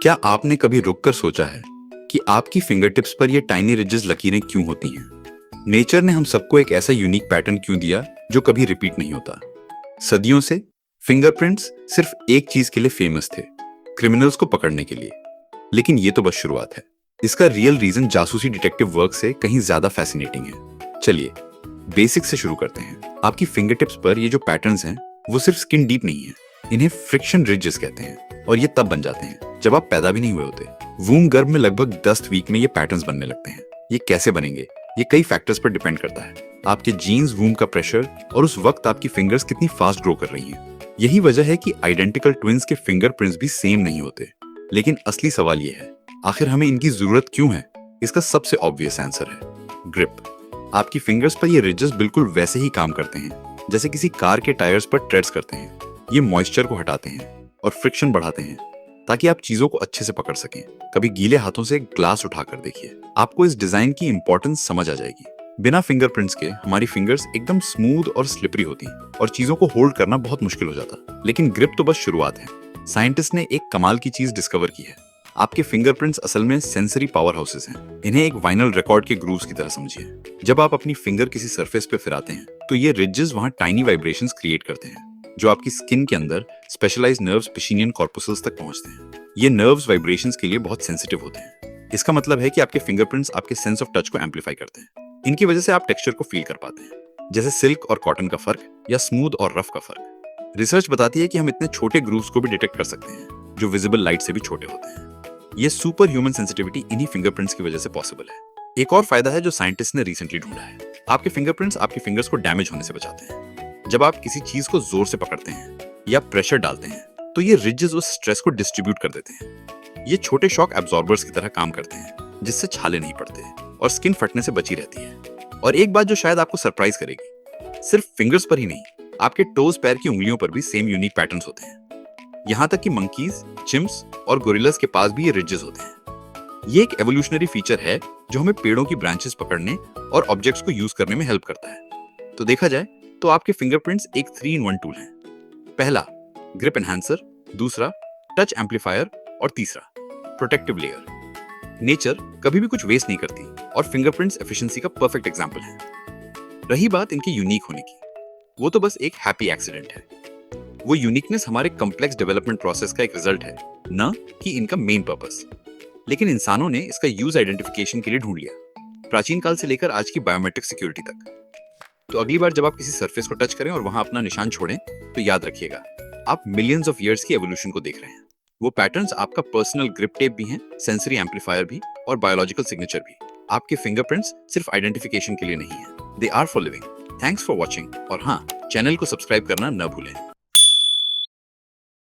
क्या आपने कभी रुककर सोचा है कि आपकी फिंगर टिप्स पर ये टाइनी रिजेस लकीरें क्यों होती हैं? नेचर ने हम सबको एक ऐसा यूनिक पैटर्न क्यों दिया जो कभी रिपीट नहीं होता? सदियों से फिंगरप्रिंट्स सिर्फ एक चीज के लिए फेमस थे, क्रिमिनल्स को पकड़ने के लिए। लेकिन ये तो बस शुरुआत है। इसका रियल रीजन जासूसी डिटेक्टिव वर्क से कहीं ज्यादा फैसिनेटिंग है। चलिए बेसिक से शुरू करते हैं। आपकी फिंगर टिप्स पर ये जो पैटर्न्स हैं वो सिर्फ स्किन डीप नहीं है, इन्हें फ्रिक्शन रिजेस कहते हैं। और ये तब बन जाते हैं जब आप पैदा भी नहीं हुए होते। वूम गर्भ में लगभग 10 वीक में ये पैटर्न्स बनने लगते हैं। ये कैसे बनेंगे ये कई फैक्टर्स पर डिपेंड करता है। आपके जीन्स, वूम का प्रेशर और उस वक्त आपकी फिंगर्स कितनी फास्ट ग्रो कर रही हैं। यही वजह है कि आइडेंटिकल ट्विंस के फिंगरप्रिंट्स भी सेम नहीं होते। लेकिन असली सवाल ये है, आखिर हमें इनकी जरूरत क्यों है? इसका सबसे ऑब्वियस आंसर है ग्रिप। आपकी फिंगर्स पर ये रिजेस बिल्कुल वैसे ही काम करते हैं जैसे किसी कार के टायर्स पर ट्रेड्स करते हैं। ये मॉइस्चर को हटाते हैं और फ्रिक्शन बढ़ाते हैं ताकि आप चीजों को अच्छे से पकड़ सकें। कभी गीले हाथों से ग्लास उठाकर देखिए, आपको इस डिजाइन की इंपॉर्टेंस समझ आ जाएगी। बिना फिंगरप्रिंट्स के हमारी फिंगर्स एकदम स्मूथ और स्लिपरी होती और चीजों को होल्ड करना बहुत मुश्किल हो जाता। लेकिन ग्रिप तो बस शुरुआत है। साइंटिस्ट ने एक कमाल की चीज डिस्कवर की है। आपके फिंगरप्रिंट्स असल में सेंसरी पावर हाउसेस हैं। इन्हें एक वाइनल रिकॉर्ड के ग्रूव्स की तरह समझिए। जब आप अपनी फिंगर किसी सरफेस पे फिराते हैं तो ये रिजेस वहां टाइनी वाइब्रेशंस क्रिएट करते हैं जो आपकी स्किन के अंदर स्पेशलाइज्ड नर्व्स पिशिनियन कॉर्पुसल्स तक पहुंचते हैं। ये नर्व्स वाइब्रेशंस के लिए बहुत सेंसिटिव होते हैं। इसका मतलब है कि आपके फिंगरप्रिंट्स आपके सेंस ऑफ टच को एम्पलीफाई करते हैं। इनकी वजह से आप टेक्सचर को फील कर पाते हैं, जैसे सिल्क और कॉटन का फर्क या स्मूथ और रफ का फर्क। रिसर्च बताती है कि हम इतने छोटे ग्रूव्स को भी डिटेक्ट कर सकते हैं जो विजिबल लाइट से भी छोटे होते हैं। ये सुपर ह्यूमन सेंसिटिविटी इन्हीं फिंगरप्रिंट्स की वजह से पॉसिबल है। एक और फायदा है जो साइंटिस्ट ने रिसेंटली ढूंढा है। आपके फिंगरप्रिंट्स आपकी फिंगर्स को डैमेज होने से बचाते हैं। जब आप किसी चीज को जोर से पकड़ते हैं या प्रेशर डालते हैं तो ये रिजेस उस स्ट्रेस को डिस्ट्रीब्यूट कर देते हैं। ये छोटे शॉक एब्जॉर्बर्स की तरह काम करते हैं जिससे छाले नहीं पड़ते और स्किन फटने से बची रहती है। और एक बात जो शायद आपको सरप्राइज करेगी, सिर्फ फिंगर्स पर ही नहीं, आपके टोज, पैर की उंगलियों पर भी सेम यूनिक पैटर्न्स होते हैं। यहाँ तक कि मंकीज, चिम्प्स और गोरिल्लास के पास भी ये रिजेस होते हैं। ये एक एवोल्यूशनरी फीचर है जो हमें पेड़ों की ब्रांचेस पकड़ने और ऑब्जेक्ट्स को यूज करने में हेल्प करता है। तो देखा जाए तो आपके फिंगरप्रिंट्स एक 3-in-1 टूल है। पहला ग्रिप एनहांसर, दूसरा टच एम्पलीफायर और तीसरा प्रोटेक्टिव लेयर। नेचर कभी भी कुछ वेस्ट नहीं करती और फिंगरप्रिंट्स एफिशिएंसी का परफेक्ट एग्जांपल है। रही बात इनके यूनिक होने की, वो तो बस एक हैप्पी एक्सीडेंट है। वो यूनिकनेस हमारे कॉम्प्लेक्स डेवलपमेंट प्रोसेस का एक रिजल्ट है, न कि इनका मेन पर्पस। लेकिन इंसानों ने इसका यूज आइडेंटिफिकेशन के लिए ढूंढ लिया, प्राचीन काल से लेकर आज की बायोमेट्रिक सिक्योरिटी तक। तो अगली बार जब आप किसी सरफेस को टच करें और वहां अपना निशान छोड़ें तो याद रखिएगा, आप मिलियंस ऑफ ईयर्स की एवोल्यूशन को देख रहे हैं। वो पैटर्न्स आपका पर्सनल ग्रिप टेप भी हैं, सेंसरी एम्पलीफायर भी और बायोलॉजिकल सिग्नेचर भी। आपके फिंगरप्रिंट्स सिर्फ आइडेंटिफिकेशन के लिए नहीं है, they are for living. Thanks for watching और हाँ, चैनल को सब्सक्राइब करना न भूलें।